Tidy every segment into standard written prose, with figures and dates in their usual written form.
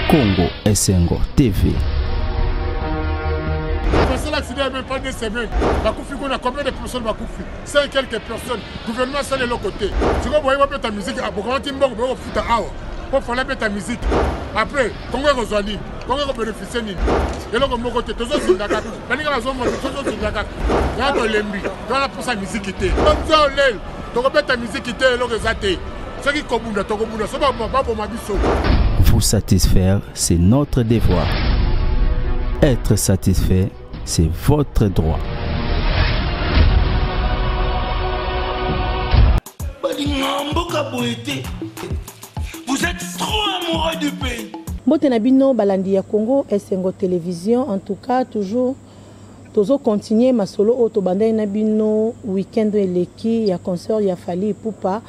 Congo Esengo TV. C'est l'accident il n'y a même pas 2 semaines. On a combien de personnes? 5 quelques personnes. Le gouvernement, ça de l'autre côté. Tu vois, vous voyez ta musique. Pourquoi tu m'as fait pour faire ta musique? Après, Congo est rejoigné. Congo est bénéficié. Et là, on côté. Tous les gens sont pour sa musique. Tu as ta musique. Vous satisfaire, c'est notre devoir. Être satisfait, c'est votre droit. Vous êtes trop amoureux du pays. Botenabino balandi ya Congo Esengo Télévision, en tout cas toujours tozo continuer ma solo auto bandai na bino weekend eleki ya concert ya Fally Ipupa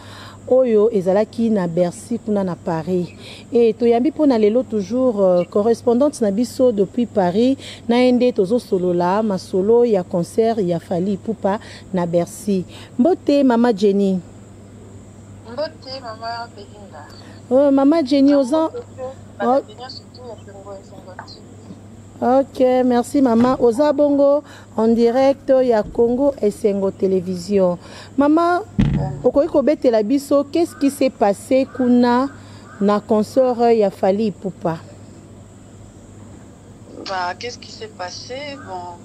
oyo ezalaki na Bercy kuna na Paris et toyambi pona lelo toujours correspondante na biso depuis Paris na ende tozo solola ma solo ya concert ya Fally Ipupa na Bercy. Mbote mama Jenny. Mbote mama Belinda. Mama Jenny Ozan. Ok, merci maman. Oza Bongo en direct ya Congo Esengo Télévision. Maman, okoyiko bete la biso, qu'est-ce qui s'est passé kuna na concert ya Fally Ipupa? Qu'est-ce qui s'est passé? Bon,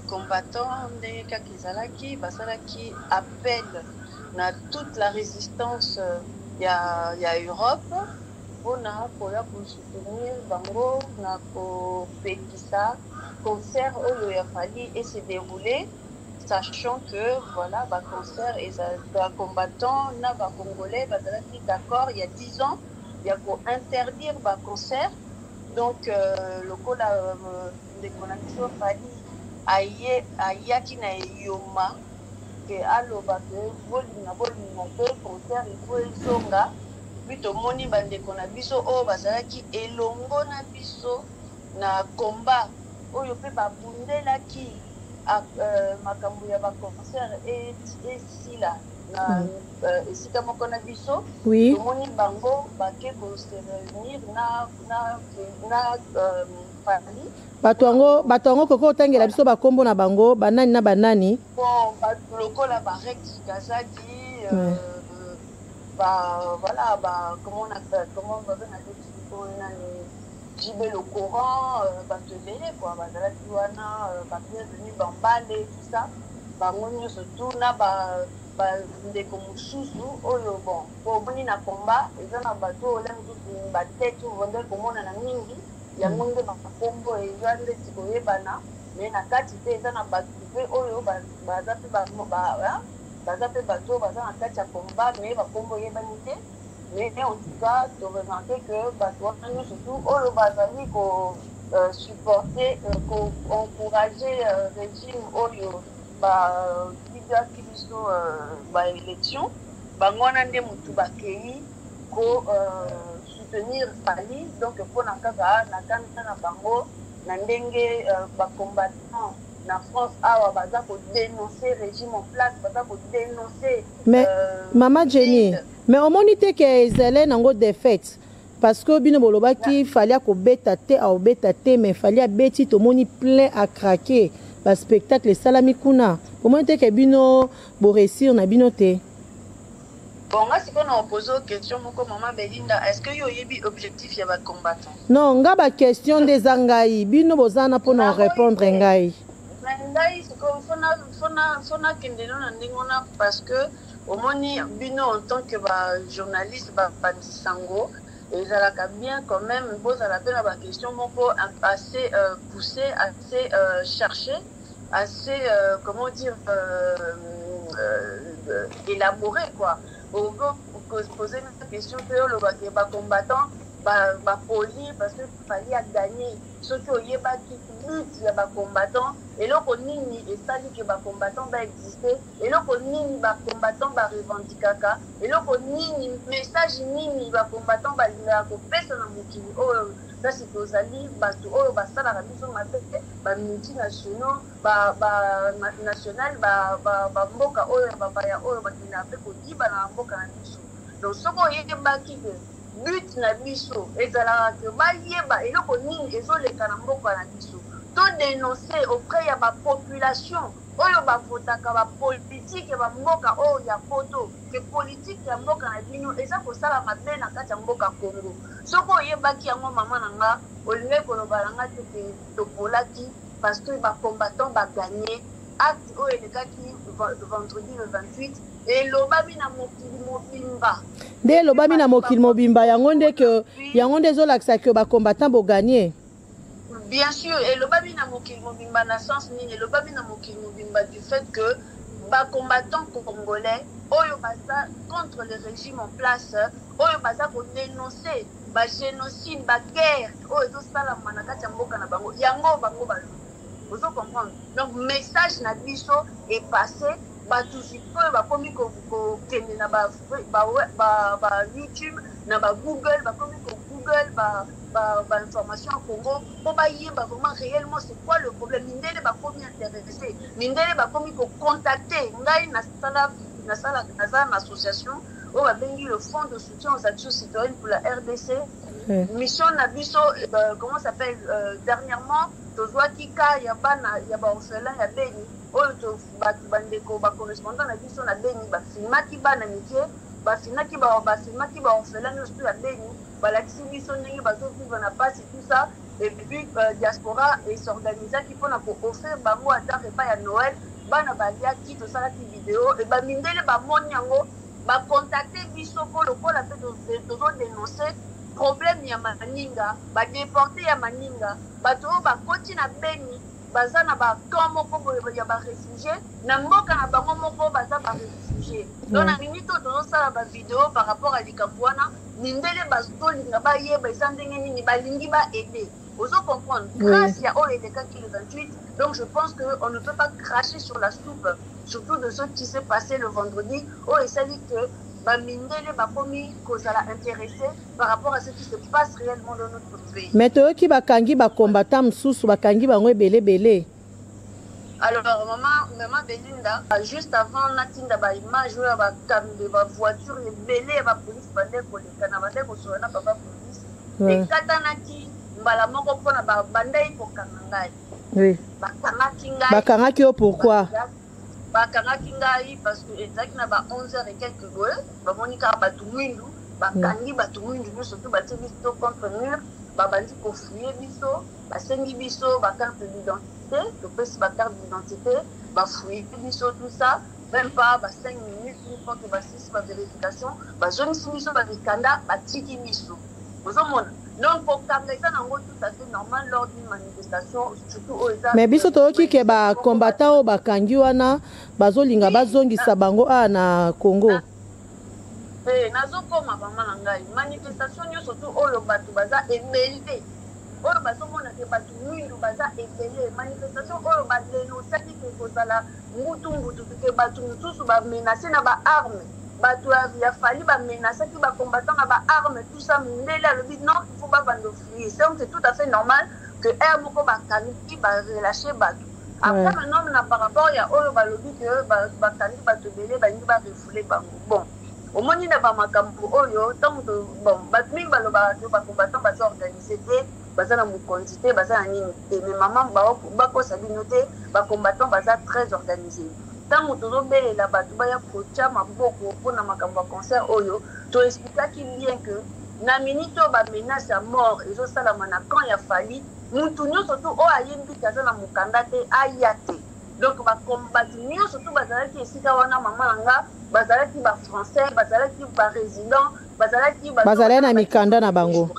combattants de Kakizalaki, Basalaki appelle na toute la résistance ya Europe. On a pour soutenir Bango, na pour Pekisa, concert au Fally et s'est déroulé, sachant que voilà, concert et combattant, na Congolais, d'accord, il y a 10 ans, il y a pour interdire concert. Donc le coup de connexion Fally ayaki na yoma que allo bolina concert il faut zonga. Bito moni bande kona biso o bazalaki elongo na biso na combat oyo pe babundela ki makambo ya concert et sila na esika moko na biso. Oui. Tomoni bango bake ko se réunir na Fally. Batongo koko tangela biso bakombo na bango banani na banani. Bon lokola ba Rex Kazadi voilà, comment on appelle, comment on va dire, Jibé le courant, Batebele, quoi, Badalatuana, Bienvenue, Bambale, tout ça, Bangonio surtout, na des comme Soussou, Oyo, bon, pour venir à combat, et dans un bateau, on a tête, on va dire comment on a mingi, il y a monde de Combo et Joan de Tikoye Bana, mais na quantité, dans un bateau, Oyo, Bazapi, baza pe bateau baza en tête ya combat mais bakombo yebanité mais en tout cas de remarquer que bateau surtout oyo bazali ko supporter ko encourager régime oyo leader qui biso élection bangona nde mutu bakei ko soutenir Fally donc pour na kaka na kanisa na bango na ndenge combattant la France a dénoncé le régime en place, dénoncer. Mais Maman Jenny, mais au monité que Zélène en gros défaite parce que bino boloba qui fallait ko beta te mais fallait beti to moni plein à craquer le spectacle salami kuna. Comment était que bino bo réussir na bino te? Bon, là, si on a posé une question, maman Belinda, est-ce qu'il y a un objectif ya ba combattant? Non, nga ba question des angai, bino bozana pour nous répondre ngai. Parce que au moins bino en tant que journaliste bandisango ils allaient bien quand même poser la peine à la question assez poussé assez cherché assez comment dire élaboré quoi pour poser une question que le combattant poli parce que Fally a gagné ceux qui ont lutte ya combattant et là on nini et ça dit que combattant va exister et là on nini combattant va revendiquer et là on nini message nini combattant va ko pesa na mukili oh ça c'est aux alliés bato oh ça la biso matete multinationaux national mboka oh ya oh bakina pe ko diba na mboka na biso donc ce qu'on y baki but na biso ezalaka ke bayeba eloko nini ezoleka na mboka na biso to dénoncer auprès ya bapopulation oyo bavotaka bapolitike ya bamboka oyo ya poto ke politike ya mboka na bino eza kosala mabe na kati ya mboka Congo soki oyebaki yango mama na nga olingi koloba na nga te topolaki parce que bacombattant baganye acte oyo elekaki vendredi le 28 elobami na mokili mobimba nde elobami na mokili mobimba yango nde ezolakisa ke bacombattant boganye. Bien sûr, et le babi na mokili mobimba na sens nini, le babi na mokili mobimba du fait que ba combattants congolais oyo baza contre le régime en place, oyo baza ko dénoncer ba génocide, ba guerre, oyo to sala manakati ya mboka na bango, yango bango ba. Vous comprenez? Donc message na biso est passé, ba tuzi oyo ba komi ko kende na ba YouTube, na ba Google, ba komi ko Google ba information en Congo pour vraiment réellement c'est quoi le problème. Mindele ba komi intéressé, mindele ba komi ko contacter ngai na sala na association on va bengi le fonds de soutien aux actions citoyennes pour la RDC. Mission Nabiso comment ça s'appelle dernièrement tozwaki ka ya bana ya ba orphelin ya Beni oyo to batu bandeko ba correspondant na biso na Beni ba filmaki bana mike bafinaki ba orphelin nyonso ya Beni balakisi biso ndenge bazovivre na pasi tout ça et puis diaspora s'organisaki mpona koofrir bango ata repas ya Noël bana baliaki tosalaki video e bamindele bamoni yango bacontacte biso mpo lokola mpe tozodénonce problème ya maninga badeporte ya maninga bato oyo bakoti na Beni baza na bakamp moko boye ya barefugie na mboka na bango moko baza barefugie donc na mingi to tozosala bavideo par rapport à likambo wana mindele bazolinga bayeba eza ndenge nini balingi baede ozo comprendre grâce ya oyo elekaki le 28 donc je pense qu'on ne peut pas cracher sur la soupe surtout de ce qui s'est passé le vendredi oyo esali que bamindele bakomi kozala intéressé par rapport à ce qui se passe réellement dans notre pays. Mais toyoki bakangi bacombattant mosusu bakangi bango ebele. Alors maman Belinda juste avant natinda ba image oyo bakambi ba voiture ebele ba police bande koleka na bande kosola na papa police ekatanaki mbala moko mpona bandai kokanga ngai. Oui. Bakangaki yo pourquoi? Bakangaki ngai parce que ezaki na ba 11h et quelques boye bamoni kaka bato mwindu bakangi bato mwindu nyonso to batie biso contre mur babandi kofuye biso basengi biso bacarte d'identité topesi bacarte d'identité bafuye biso tout ça même pas ba 5 minutes une fois que basisi bavérification bazongisi biso babikanda batiki biso ozomona donc kokanga eza nango tout à fait normal lors d'une manifestation surtout oyo eza mais biso toyoki ke bacombattant oyo bakangi wana bazolinga bazongisa bango na Congo. Nazokoma mama na ngai manifestation nyonso tu oyo bato baza ebele oyo bazomona ke bato mwindu baza ebele manifestation oyo badenosaki ke kozala ngutu ke bato mosusu bamenase na baarme bato ya fali bamenasaki bacombattant na baarme tout ça mindele alobi non il faut bavanda fuir c'est tout à fait normal que air moko bakangi barelâche bato après maintenant na par rapport ya oyo balobi ke bakangi bato ebele balingi barefoule bango bon omoni na bamakambo oyo ntango bon bato mingi balobaka ke bacombattant baza organise te baza na mokonzi te baza na nini te mais mama bakosa bino te bacombattant baza très organisé ntango tozobelela bato baya kotia maboko mpona makambo ya concert oyo toexplikaki bien que na minute oyo bamenace ya mort ezosalama na camp ya fali mutu nyonso tu oyo ayembi te aza na mokanda te aya te donc bakombati nyonso tu bazalaki esika wana mama na nga bazalaki bafrançais bazalaki barésident bazalaki na mikanda na bango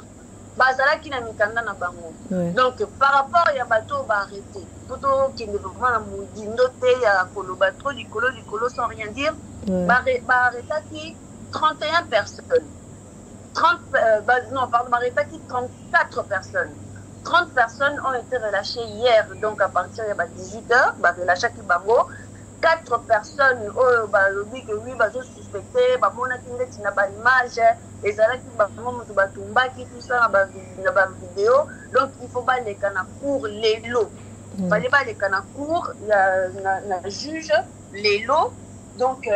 bazalaki na mikanda na bango donc par rapport ya bato baarrêté poto kende vraiment na modindo te ya koloba trop likolo sans rien dire baarrêtaki 31 personnes baarrêtaki 34 personnes 30 personnes ont été relâchées hier donc à partir de 18h barelâchaki bango 4 personnes oyo balobi que oui bazosuspecte bamonaki ndeti na baimage ezalaki bango moto batumbaki tout ça na bavideo donc il faut baleka na cour lelo fallait baleka na cour na juge lelo donc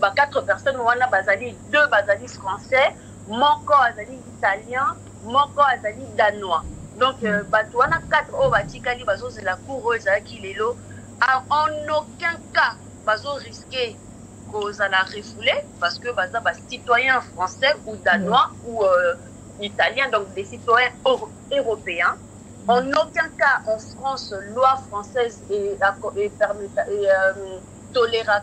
4 personnes wana bazali 2 bazali français moko azali italien, moko azali danois. Donc bato wana 4 oyo batikali bazozela cour oyo ezalaki lelo, en aucun cas bazo risquer kozala refoulé parce que baza citoyens français ou danois ou italiens, donc des citoyens européens. En aucun cas en France, loi française tolérera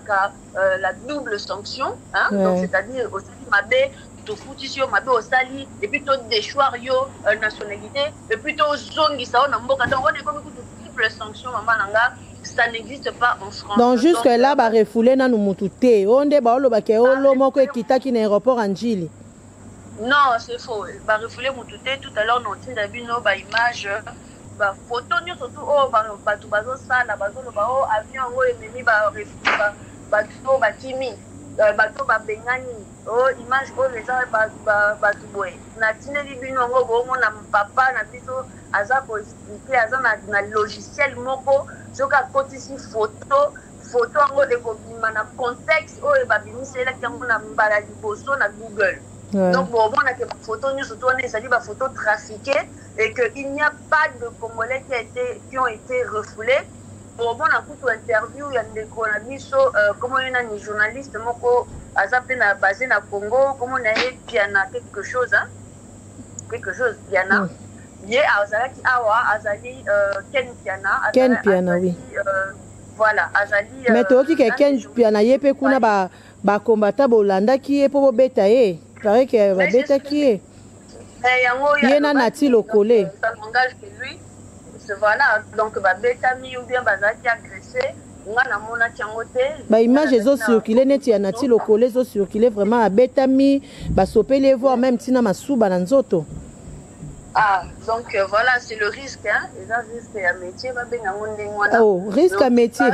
la double sanction, hein? Donc c'est-à-dire aussi mabe to futisio mabe osali et puis to déchoir yo nationalité et puis to zongi ça on a mboka donc on est comme double sanction maman nanga. Ça n'existe pas en France. Donc jusque là ba refoulé na numutute onde ba oloba ke olo moko ekitaki na aéroport Anjili. Non, c'est faux. Ba refoulé mutute tout à l'heure non tinda bino ba image ba photo nyo surtout oh ba tu bazo sala bazo loba oh avion oh ememi ba refoulé ba to ba kimi ba to ba bengani oh image oh les gens ba tu boy na tineli bino ngo bo mo na papa na biso aza ko expliquer aza na logiciel moko soka kotisi photo ngo ekobima na contexte oyo babimisela yango na mbala liboso na Google. Donc bon on a que photo nous surtout on est ba photo trafiquées et que il n'y a pas de Congolais qui ont été refoulés. Bon on a coup interview il y a des colonistes comment il y a un journaliste moko azapé na basé na Congo comment on a piana quelque chose piana. Ye azalaki awa azali Ken Piana oui. Voilà azali mais toki ke Ken Piana yepe kuna ba combattant bolanda ki e po beta e paraît que ba beta ki e ye na nati lokole ça n'engage que lui voilà donc ba beta mi ou bien bazaki agressé ngana mona tiangote ba image ezo circuler neti ya nati lokole ezo circuler vraiment a beta mi ba sopele voir même tina masuba na nzoto. Ah, donc voilà, c'est le risque, hein. Et ça, risque à métier, oh, risque à métier.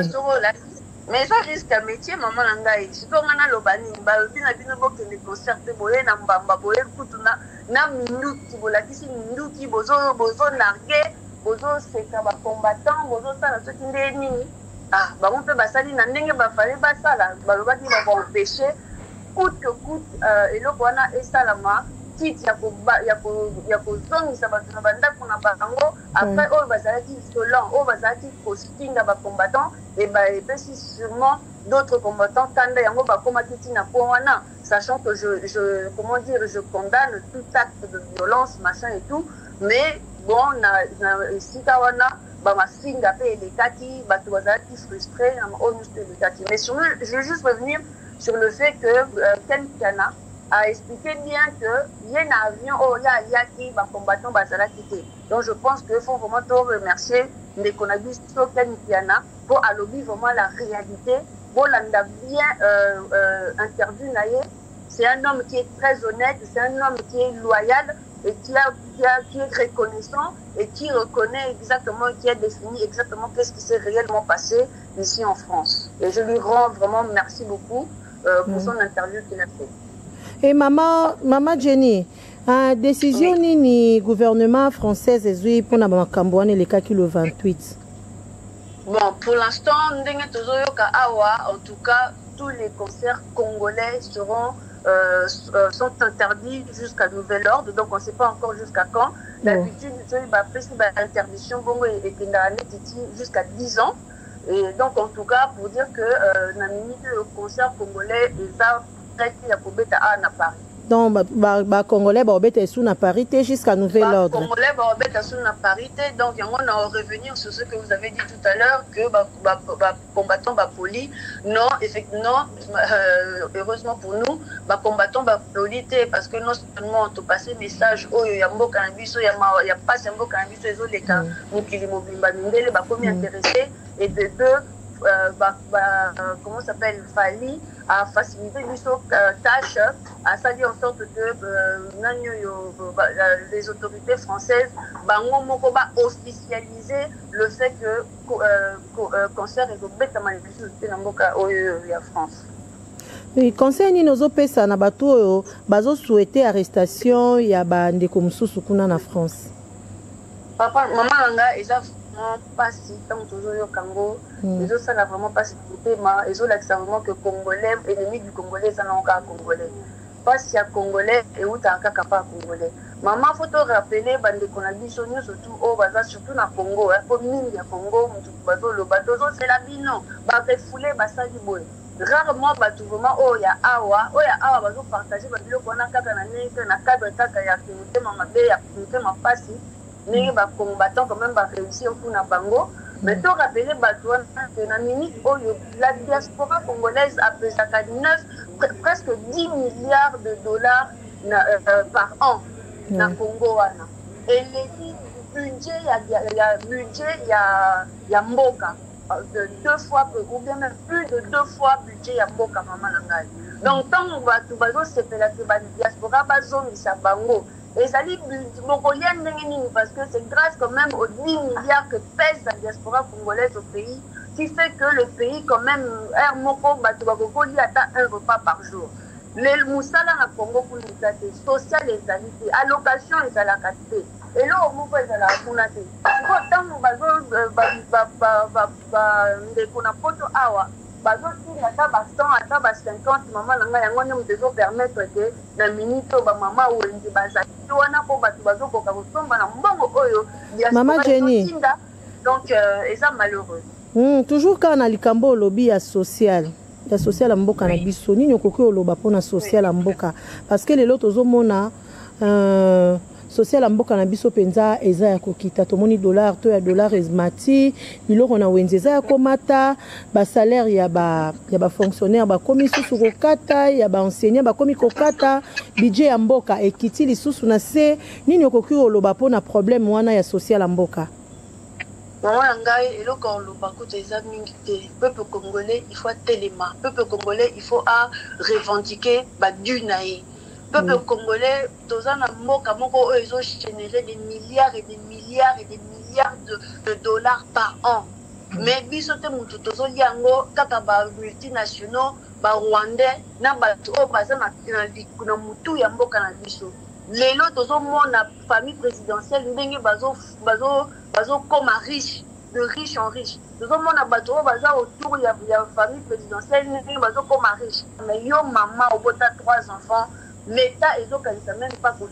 Mais ça risque à métier, maman Nangaï. Si on a l'obani, bina bino les concerts de boye, na mbamba boye, kutuna, na minuti, bola kisi minuti, bozo nargué, bozo c'est kaba combattant, bozo ça la soki ndeni. Ah, bah on peut basali na ndenge ba fallait basala, ba lobaki ba empêcher coûte que coûte et le wana et salama. Yakozongisa bato na bandako na bango après oyo bazalaki violent oyo bazalaki kostinga bacombattant et epesi sûrement d'autres combattants tanda yango bakomaki ntina po wana sachant que je condamne tout acte de violence machin et tout mais bon na esika wana bamasinga mpe elekaki bato bazalaki frustré na oyo nyonso elekaki mais je veux juste revenir sur le fait que Ken Piana a expliqué bien que y a un avion il y a qui va combattant basala quitté. Donc je pense qu'il faut vraiment te remercier les connaissances Ken Piana pour allonger vraiment la réalité. Bon, l'a bien interview naïe. C'est un homme qui est très honnête, c'est un homme qui est loyal et qui est reconnaissant et qui reconnaît exactement, qui a défini exactement qu'est-ce qui s'est réellement passé ici en France. Et je lui rends vraiment merci beaucoup pour son interview qu'il a fait. Et maman Jenny, décision ni gouvernement français ezui pour na makamboane le cas qui le 28. Bon, pour l'instant, en tout cas, tous les concerts congolais sont interdits jusqu'à nouvel ordre, donc on ne sait pas encore jusqu'à quand. D'habitude, il va faire l'interdiction jusqu'à 10 ans. Et donc, en tout cas, pour dire que le concert congolais est à Paris. Donc, Congolais va sous na parité jusqu'à nouvel ordre. Congolais va sous na parité. Donc, on va revenir sur ce que vous avez dit tout à l'heure que combattant poli. Non, effectivement, heureusement pour nous, combattant polité parce que non seulement on te passe message oh il y a mboka na biso il y a pas mboka na biso ezo leka mukili mobimba mindele ba komi intéressé et de deux comment s'appelle Fali à faciliter les tâches, à saluer en sorte que les autorités françaises officialiser le fait que concert est au bête à France. Oui, conseil ni nozo pesa na bato bazo souhaiter arrestation ya ba ndeko mususu kuna na France. Papa maman nga eza pas si tant toujours yo Congo les autres ça n'a vraiment pas si mais ils ont l'accent vraiment que Congolais ennemis du Congolais ça n'a pas Congolais passe ya congolais et où t'as kaka pas congolais. Maman faut te rappeler bande qu'on a dit surtout au bazar surtout na Congo hein pour mine ya Congo mutu bazo lo bazo c'est la bino ba refoulé ba sa boy. Rarement batu vraiment oh ya awa bazo partager ba bilo kona kaka na neke na cadre kaka ya kimite mama be ya kimite ma pasi nenge ba combattant quand même ba réussir pour na bango. Mais tu rappeler Batouan que na minute la diaspora congolaise a pesaka presque 10 milliards de dollars par an na Congo wana. Et les budget ya mboka de 2 fois ou bien même plus de 2 fois budget ya mboka maman nangai. Donc tant batu bazo sepela que ba diaspora bazo misa bango. Et ça dit parce que c'est grâce quand même aux 10 milliards que pèse la diaspora congolaise au pays qui fait que le pays quand même un repas par jour. Les moussala na Congo pour nous placer social et sanité, allocation et salakate. Et là au moment de la kunate. Quand nous bazo si ata ba 100 ata ba 50 maman nanga yango nyom dezo permettre que na minute ba mama wengi baza wana ko batu bazo koka kosomba na mbongo oyo Maman Jenny donc eza malheureux toujours quand on a likambo lobby ya social mboka na biso nini okoki oloba pona social mboka parce que lelo tozomona social mboka na biso penza eza ya kokita tomoni dollar to ya dollar ezmati biloko na wenze eza ya komata ba salaire ya ba fonctionnaire ba komi susu kokata ya ba enseignant ba komi kokata budget ya mboka ekiti lisusu na se nini okoki oloba pona problème wana ya social mboka. Maman ngai eloko oloba ko eza mingi te peuple congolais il faut téléma peuple congolais il faut à revendiquer ba dunaï. Peuple congolais, dans un mboka moko ils ont généré des milliards et des milliards et des milliards de dollars par an. Mais biso te mutu tozo yango kaka ba multinationaux, ba rwandais na ba o baza na mutu ya mboka na biso. Lelo tozo mona famille présidentielle ndenge bazo comme riche de riche en riche. Tozo mona bato baza autour ya famille présidentielle ndenge bazo comme riche. Mais yo maman obota 3 enfants. L'État est au Canada même pas pour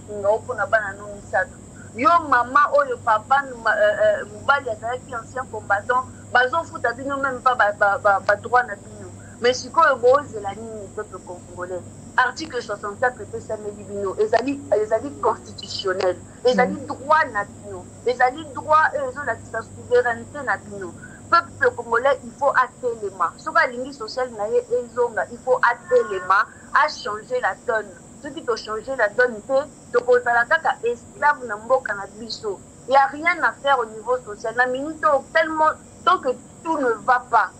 na bana no misato. Yo maman oyo papa mobali azalaki ancien combattant bazo futa bino même pas ba droit na bino. Mais sikoyo bozela nini peuple congolais. Article 64 pesa bino ezali constitutionnel. Ezali droit na bino. Ezali droit la souveraineté na bino. Peuple congolais il faut acter les mains. Sur la ligne sociale il faut acter les mains à changer la donne. Ceux qui ont changé la donne, c'est que esclave na mboka na biso. Il n'y a rien à faire au niveau social. La minute tellement tant que tout ne va pas,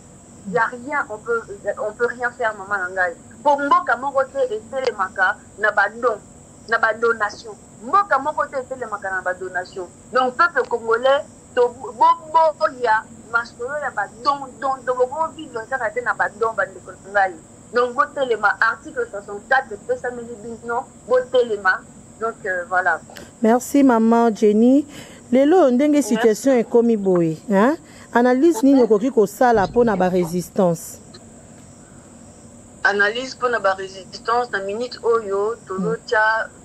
il n'y a rien, on peut rien faire maman nangai. Pour mboka mon côté et télémaka na badon, na badonation. Mboka mon côté et télémaka na badonation. Donc peuple congolais to bobo ya masolo ya badon bobo vivre ça na badon bande kongai. Donc, Botelema, article 64 de Pessameli Bino, Botelema. Donc, voilà. Merci, maman Jenny. Lelo, ndenge situation est comme boy. Hein? Analyse ni okoki ko sala pona ba résistance. Analyse pona ba résistance na minute oyo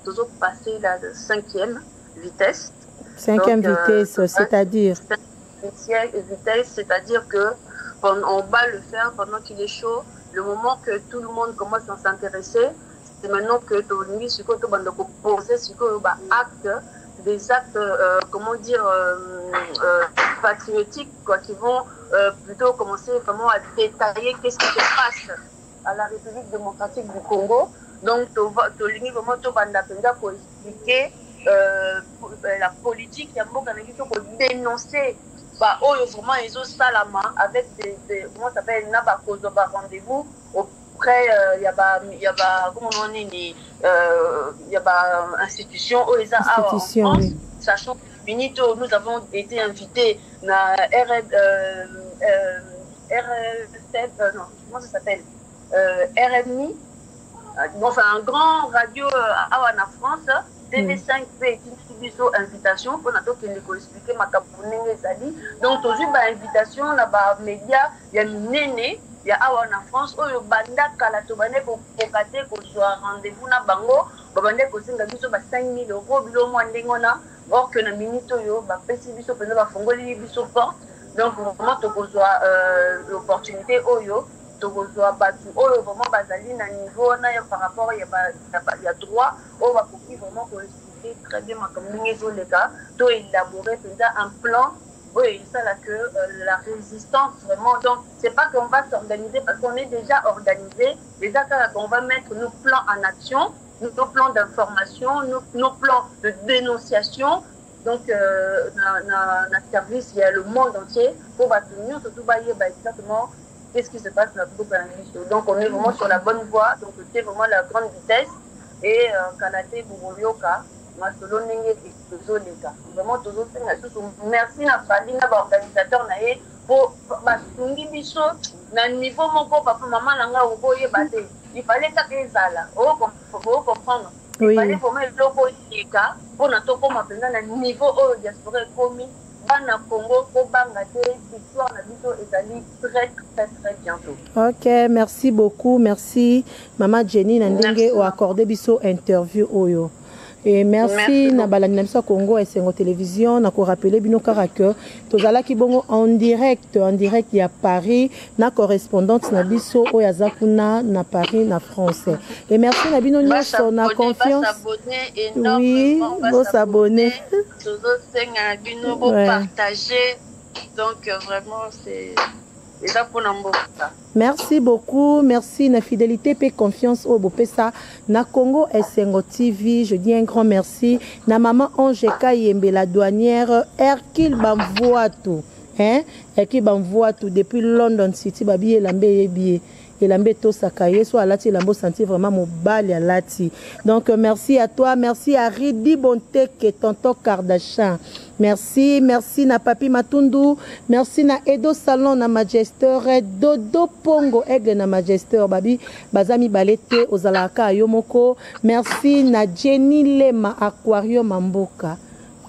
tozo passer la 5e vitesse. 5e vitesse, c'est-à-dire 5e vitesse, c'est-à-dire que on bat le fer pendant qu'il est chaud. Le moment que tout le monde commence à s'intéresser, c'est maintenant que Tolini Sikoto va poser des actes, comment dire, patriotiques, quoi, qui vont plutôt commencer vraiment à détailler qu'est-ce qui se passe à la République démocratique du Congo. Donc, Tolini vraiment pour expliquer la politique, il y a beaucoup pour dénoncer. Bah, oh, vraiment, ils ont salama avec des comment ça s'appelle, rendez-vous auprès, il y a comment on dit, il y a institution, oh, ils ont oui. Sachant que nous avons été invités à non, comment ça s'appelle, RMI, enfin un grand radio en France. TV5 fait une invitation pour nous expliquer ma capone ezali. Donc toujours ba invitation na ba média ya minene ya awa na France oyo banda kala to bande ko pokate ko soit rendez-vous na bango babande ko singa biso ba 5 000 € bilo mo ndengona or que na minute oyo ba pesi biso pena ba fongoli biso porte donc vraiment to ko soit l'opportunité oyo to ko soit batu oyo vraiment bazali na niveau na par rapport ya droit on va pouvoir vraiment ko expliquer très bien makambo zo les gars to élaborer un plan. Oui, ça là que la résistance vraiment, donc c'est pas qu'on va s'organiser parce qu'on est déjà organisé, déjà qu'on va mettre nos plans en action, nos plans d'information, nos plans de dénonciation, donc dans service, il y a le monde entier pour tenir surtout exactement qu'est-ce qui se passe dans la. Donc on est vraiment sur la bonne voie, donc c'est vraiment la grande vitesse et Kanate Bouboulioka. Vraiment toujours merci na fali na organisateur na ye pour basungi biso na niveau moko papa maman nanga oboye bate il fallait ça que ezala comprendre il fallait vraiment loko yeka pour na to koma penza na niveau oyo diaspora komi bana Congo ko banga te histoire na biso ezali très bientôt. OK, merci beaucoup, merci maman Jenny na ndenge o accordé biso interview oyo. Et merci na balani na biso Congo Esengo Télévision na ko rappeler bino kara que tozala ki bongo en direct ya Paris na correspondante na biso oyaza kuna na Paris na France. Et merci na bino nyonso na confiance. Oui, vous s'abonner. Tozo senga bino bo partager. Donc vraiment c'est merci beaucoup, merci na fidélité et confiance au Bopesa na Congo Esengo TV. Je dis un grand merci na maman Ange Kayembe la douanière Hercule Bamvoatou, Hercule Bamvoatou depuis London City babi elambe yebié elambe to sakaye so alati elambo sentir vraiment mobali alati. Donc merci à toi, merci à Ridi Bonteke tonton Kardashian. Merci na Papi Matundu, merci na Edo Salon na Magister, Dodo Pongo Aigle na Magister babi bazami balete ozalaka yomoko. Merci na Jenny Lema Aquarium Mamboka.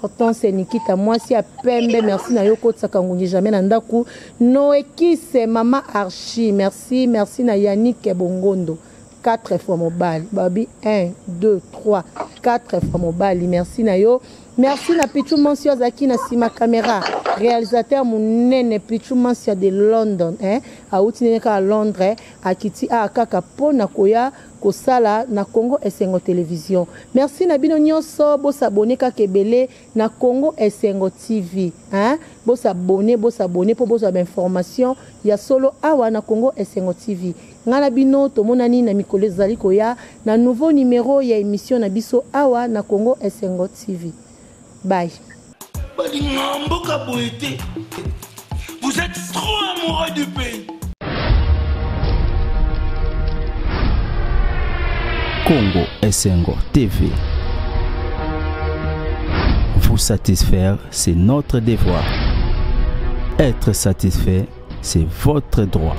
Hortense Nikita Mwasi a Pembe, merci na Yoko Tsakangungi jamais na ndaku. Noekise Mama Archi, merci na Yannick Bongondo. 4 fois mobile, babi 1 2 3 4 fois mobile. Merci na yo. Merci na Pichou Mansia Zaki na Sima Caméra, réalisateur Mounene Pichou Mansia de London, a outineka à Londres, a Kiti a Kaka Pona Koya, Kosala na Congo Esengo Télévision. Merci na bino nyonso, bo s'abonner kakebele na Congo Esengo TV, bo s'abonner pour bo savoir information, ya solo awa na Congo Esengo TV. Ngana bino tomonani na mikolo zali koya na nouveau numéro ya émission na biso awa na Congo Esengo TV. Bye. Vous êtes trop amoureux du pays. Congo Esengo TV. Vous satisfaire, c'est notre devoir. Être satisfait, c'est votre droit.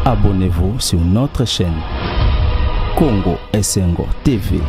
Abonnez-vous sur notre chaîne Congo Esengo TV.